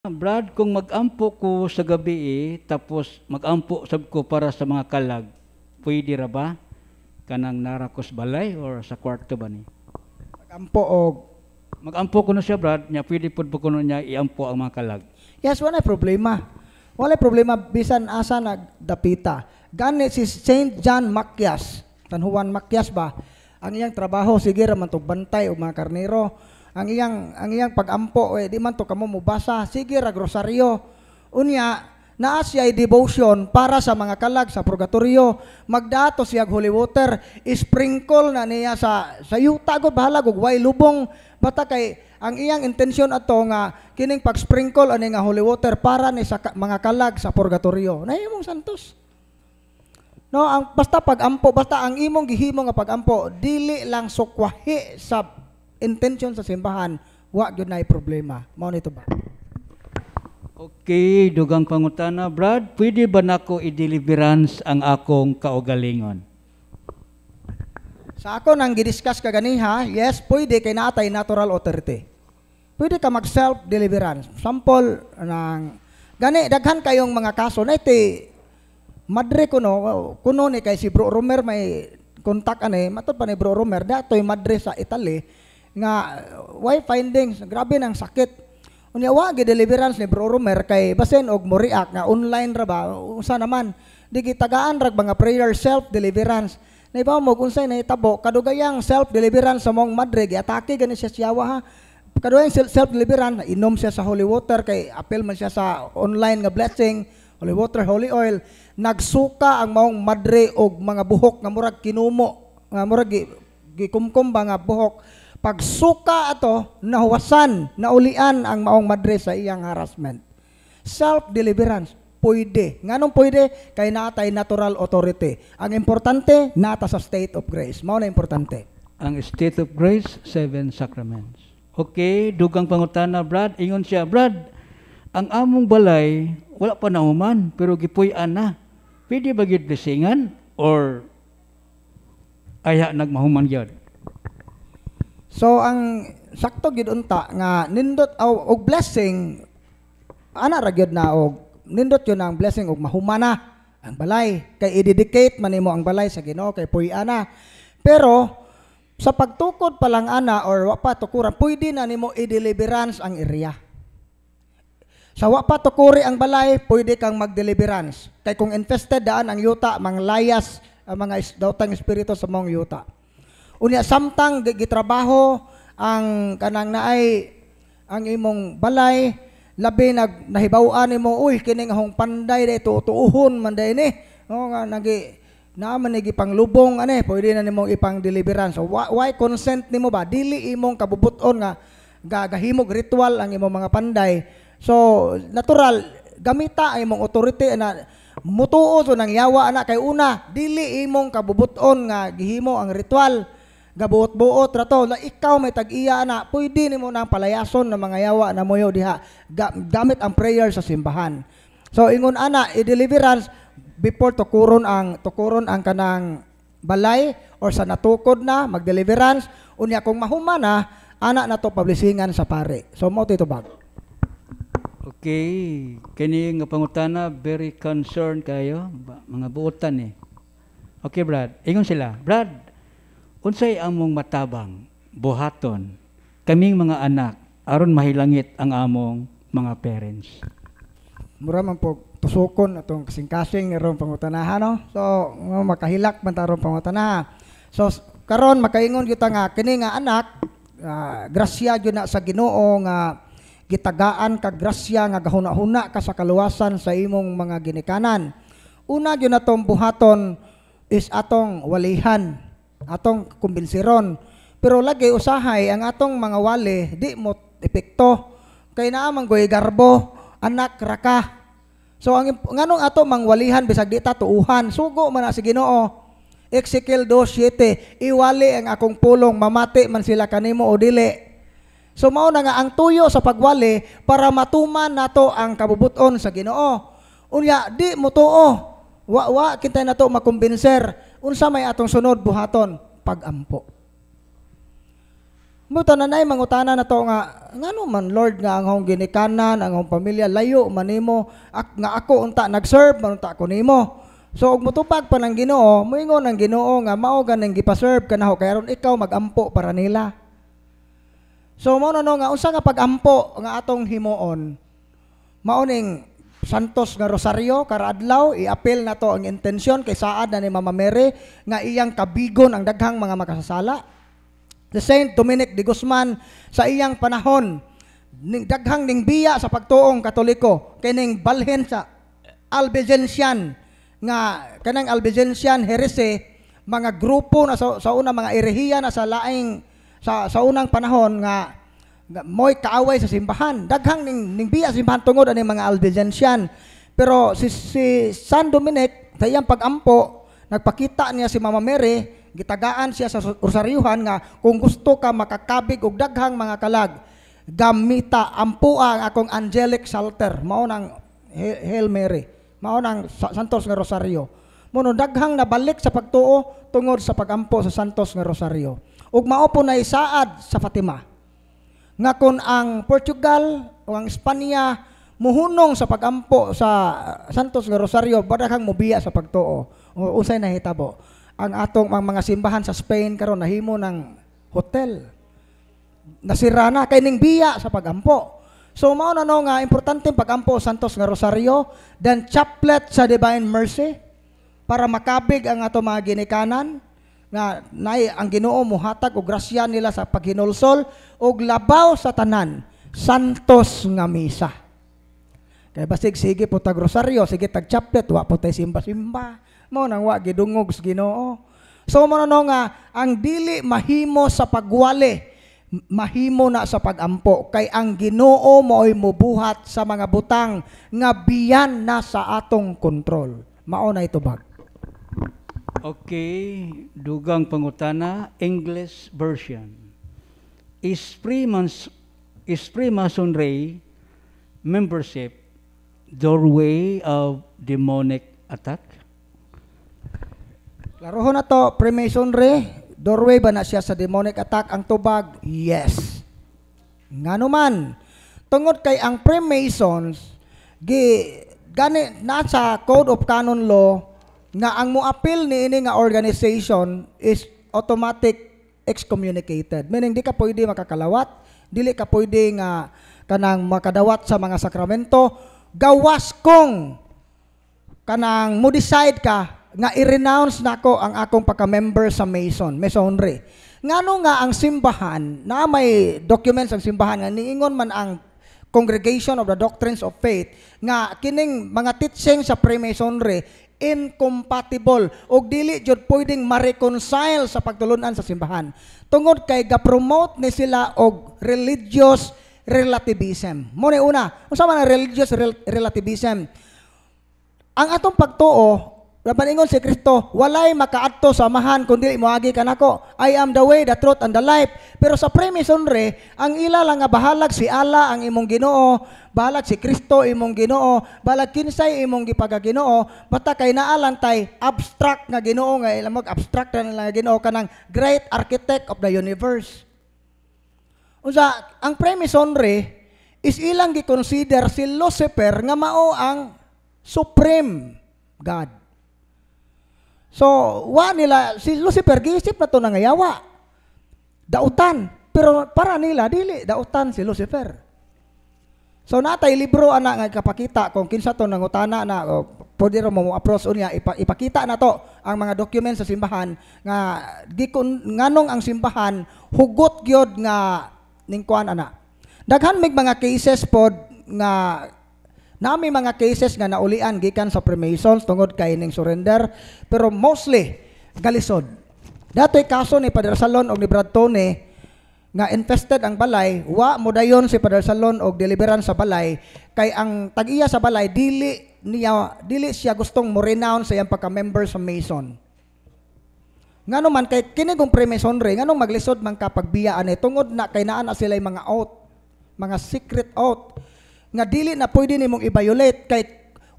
Brad, kung mag-ampo ko sa gabi tapos mag-ampo sab ko para sa mga kalag, pwede ra ba? Kanang narakos balay or sa kwarto ba ni? Pag-ampo og Mag-ampo ko na siya, Brad, nya pwede po ko na niya iampo ang mga kalag. yes, wala problema. Wala problema bisan asa nagdapita. Gani si Saint John Macias, San Juan Macias ba? Ang iyang trabaho sige ra man tog bantay og mga karnero. Ang iyang pag-ampo di man to kamo mubasa, sige ra grosaryo. Unya naa siya devotion para sa mga kalag sa purgatorio. Magdato siya holy water, sprinkle na niya sa yuta gud bahala gug way lubong bata kay ang iyang intensyon ato nga kining pag-sprinkle ani nga holy water para ni sa mga kalag sa purgatorio. Nahimong santos. No, ang basta pag-ampo, basta ang imong gihimo nga pag-ampo, dili lang sukwahi sa intention sa simbahan, wa gyud nay problema. Mao nito ba? Okay, dugang pangutana, Brad, pwede ba nako i-deliverance ang akong kaugalingon? Sa ako nang gidiscuss ka ganiha, yes, pwede kay natay natural authority. Pwede ka mag self-deliverance. Sample ng gani daghan kayong mga kaso na iti madre kuno ni kay si Bro Romer may kontak ani matud pa ni Bro Romer datoy madre sa Italy nga why findings grabe nang sakit. Unya wa gi deliverance ni Bro Romer kay basen og mo react nga online ra ba usa naman di gitagaan rag mga prayer self deliverance. Naibaw mo kung say nahitabo kadugayang self deliverance sa mong madre giatake gani siya siyawa ha. Kadugayang self deliverance inom siya sa holy water kay apel man siya sa online nga blessing holy water holy oil nagsuka ang maong madre og mga buhok nga murag kinumo nga murag gikumkum ba nga buhok. Pagsuka ato, nahuwasan, naulian ang maong madre sa iyang harassment. Self-deliverance, pwede. Nganong pwede? Kay natay natural authority. Ang importante, nata sa state of grace. Mao na importante. Ang state of grace, 7 sacraments. Okay, dugang pangutana, Brad, ingon siya, Brad, ang among balay, wala pa nahuman, pero gipuy-an na. Pwede ba gid blessingan or aya nagmahuman gyud? So ang sakto gid unta nga nindot og blessing ana ra gyud na og nindot yun ang blessing og mahumana ang balay kay i-dedicate man nimo ang balay sa Ginoo kay puy-an na. Pero sa pagtukod pa lang ana or wa pa tukuran pwede na nimo i-deliverance ang area. Sa wa pa tukuri ang balay pwede kang mag-deliverance kay kung infested daan ang yuta manglayas ang mga daotang espiritu sa mong yuta. Unya samtang gitrabaho ang kanang naay ang imong balay labi nahibaw-an nimo uy kini nga hong panday day tuuhon man day ni no nga naaman ni gipanglubong ani pwede na nimo ipang deliverance. So why consent nimo ba dili imong kabubuton nga gagahimog ritual ang imong mga panday. So natural gamita ay imong authority na mutuo so nang yawa ana kay una dili imong kabubuton nga gihimo ang ritual gabuot-buot rato la ikaw may tag-iya na pwede nimo nang palayason ng mga yawa na moyo diha gamit ang prayer sa simbahan. So ingon ana i-deliverance before tukuron ang kanang balay or sa natukod na mag-deliverance unya kung mahuman na ana nato publisingan sa pare. So mo tito bag. Okay, kini nga pangutana very concerned kayo mga buotan Okay, Brad. Ingon sila, Brad, unsay among matabang, buhaton, kaming mga anak, aron mahilangit ang among mga parents. Mura man po tusukon atong kasing-kasing ni rong pangutanahan no. So makahilak man tarong pangutanahan. So karon makaingon kita nga kini nga anak grasya gyud na sa Ginoo nga gitagaan kag grasya nga gahuna-huna ka sa kaluwasan sa imong mga ginikanan. Una gyud natong buhaton is atong walihan, atong kumbinsiron. Pero lagi usahay ang atong mga wali di mo epekto kay naa man goy garbo anak raka. So ang nganong ato mangwalihan bisag di ta tuuhan sugo man na si Ginoo. Ezekiel 2:7 iwali ang akong pulong mamati man sila kanimo o dili. So mao na nga ang tuyo sa pagwali para matuman nato ang kabubuton sa Ginoo. Unya di mo tuo. Wa kita nato makumbinser. Unsa may atong sunod buhaton? Pag-ampo. Muta na nay mangutana na to nga ngano man Lord nga ang hong ginikanan ang hong pamilya layo man nimo nga ako unta nag-serve man unta ko nimo. So ug motupag pa ng Ginoo, moingon ang Ginoo nga mao ganang gipa-serve kanaho kay aron ikaw magampo para nila. So mao na no nga unsa nga pagampo nga atong himuon. Mao ning Santos nga Rosario karadlaw i-appeal na to ang intensyon kay saad na ni Mama Mary nga iyang kabigon ang daghang mga makasasala. The Saint Dominic de Guzman sa iyang panahon ning daghang ning biya sa pagtuong Katoliko kining balhin sa Albigensian nga kanang Albigensian heresy mga grupo na sa unang mga erehiya na sa laing sa unang panahon nga mo'y kaaway sa simbahan. Daghang ning biya simbahan tungod ani mga Albigensian. Pero si San Dominic sa iyang pagampo nagpakita niya si Mama Mary gitagaan siya sa Rosaryuhan nga kung gusto ka makakabig og daghang mga kalag gamita ampua ang akong angelic psalter mao nang Hail Mary mao nang Santos nga Rosario mono daghang nabalik sa pagtuo tungod sa pagampo sa Santos nga Rosario ug mao po na isaad sa Fatima nga kun ang Portugal o ang Espanya muhunong sa pagampo sa Santos nga Rosario badaghang mobiya sa pagtuo usay nahitabo ang atong mga simbahan sa Spain karon nahimo ng hotel. Nasira na kay ning biya sa pagampo. So mao na no nga importanteng pagampo Santos nga Rosario then chaplet sa Divine Mercy para makabig ang ato mga ginikanan nga nay ang Ginoo mohatag og grasya nila sa paghinulsol og labaw sa tanan Santos nga misa. Kay basig sige po tag Rosario, sige tag chaplet, wa po tay simba-simba. Mo nang wa gidungog sa Ginoo. So mo no nga ang dili mahimo sa pagwali, mahimo na sa pagampo kay ang Ginoo mo'y mubuhat sa mga butang nga biyan na sa atong kontrol. Mao na itubag. Okay, dugang pangutana, English version. Is Freemasonry membership doorway of demonic attack? Larohon na to, Freemasonry, doorway ba na siya sa demonic attack? Ang tubag, yes. Nga naman, tungod kay ang Freemasons, gani nasa Code of Canon Law, nga ang muapil ni ini nga organization is automatic excommunicated. Meaning, di ka pwede makakalawat, dili ka pwede nga kanang makadawat sa mga sakramento, gawas kung kanang mo decide ka nga i-renounce nako ang akong pagka-member sa Masonry. Ngano nga ang simbahan, na may documents ang simbahan nga niingon man ang Congregation of the Doctrines of Faith nga kining mga teaching sa Freemasonry incompatible og dili jud pwedeng ma-reconcile sa pagtulunan sa simbahan. Tungod kay ga-promote ni sila og religious relativism. Mo ni una, unsa man ang religious relativism? Ang atong pagtuo Rapaningon si Kristo, walay makaadto sa amahan kundi moagi ka nako. I am the way, the truth, and the life. Pero sa Freemasonry, ang ila lang nga bahalag si Allah ang imong Ginoo, bahalag si Kristo imong Ginoo, bahalag kinsay imong gipagaginoo, basta kay naa lang tay abstract nga Ginoo nga ilamog abstract na lang Ginoo kanang great architect of the universe. Unsa ang Freemasonry is ilang gi-consider si Lucifer nga mao ang supreme God. So, wa nila, si Lucifer, giisip na to nangayawa. Dautan. Pero para nila, dili, dautan si Lucifer. So, natay libro, anak, nga kapakita, kung kinsa to nangutana na, pwede rin mo approach unya, ipakita na to, ang mga documents sa simbahan, nga, nganong ang simbahan, hugot gyud nga, ningkuan, anak. Daghan mig mga cases pod, nga, nami mga cases nga naulian gikan sa Freemasons tungod kay ning surrender pero mostly galisod. Dato'y kaso ni Padre Salon og ni Brad Tony nga infested ang balay, wa mo dayon si Padre Salon og deliverance sa balay kay ang tag-iya sa balay dili siya gustong mo renounce sa iyang pagka-member sa Mason. Ngano man kay kini kung Freemasonry nganong maglisod man kapag biyaan ni tungod na kay naa na sila mga oath, mga secret oath nga dili na pwede nimong i-violate kay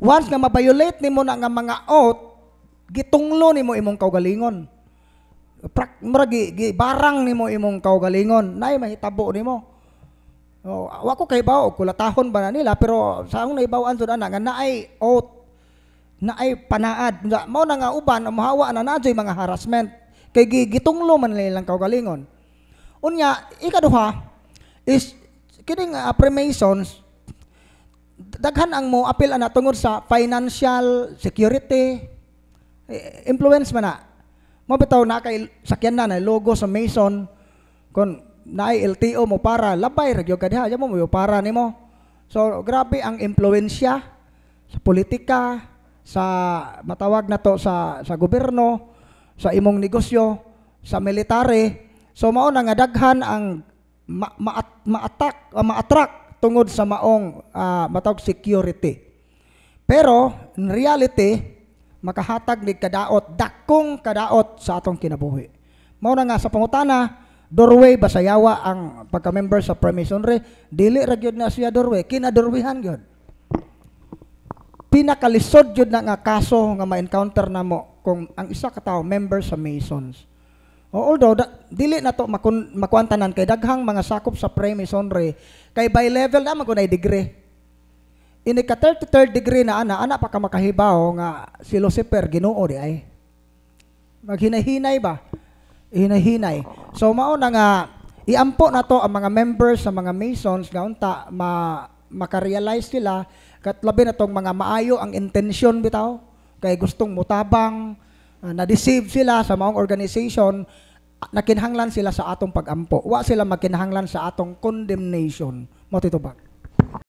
once nga ma-violate nimo na nga mga oath gitunglo nimo imong kaugalingon. barang nimo imong kaugalingon, nay mahitabo nimo. Wa ko kay bawo kulatahon ba na nila, pero sa akong naibawaan sud ana nga naay oath, naay panaad. Mao na nga uban mahawa na nadyoy mga harassment kay gitunglo man nilang kaugalingon. Unya ikaduha is kining Freemasons, daghan ang mo apil ana tungod sa financial security, influence man na. Mo bitaw na kay sakyan na logo sa Mason kon naay LTO mo para labay ra gyud kadiha mo para nimo. So grabe ang impluwensya sa politika, sa matawag na to sa gobyerno, sa imong negosyo, sa military. So mao na nga daghan ang ma-attract tungod sa maong matawag security. Pero in reality makahatag ni kadaot, dakong kadaot sa atong kinabuhi. Mao na nga sa pangutana, doorway basayawa ang pagka-member sa Freemasonry, dili ra gyud na siya doorway, kinadorwihan gyud. Pinakalisod gyud na nga kaso nga ma-encounter namo kung ang isa ka tawo member sa Masons. Although dili na to makuantanan kay daghang mga sakop sa Freemasonry kay by level na magunay degree. Ini ka 33rd degree na ana pa ka makahibaw nga si Lucifer Ginoo di ay. Maghinay-hinay ba? Hinay-hinay. So mao na nga iampo na to ang mga members sa mga Masons nga unta makarealize sila kat labi na tong mga maayo ang intensyon bitaw kay gustong mutabang, na-deceive sila sa maong organization, nakinahanglan sila sa atong pagampo. Wa sila makinahanglan sa atong condemnation. Mo titubag.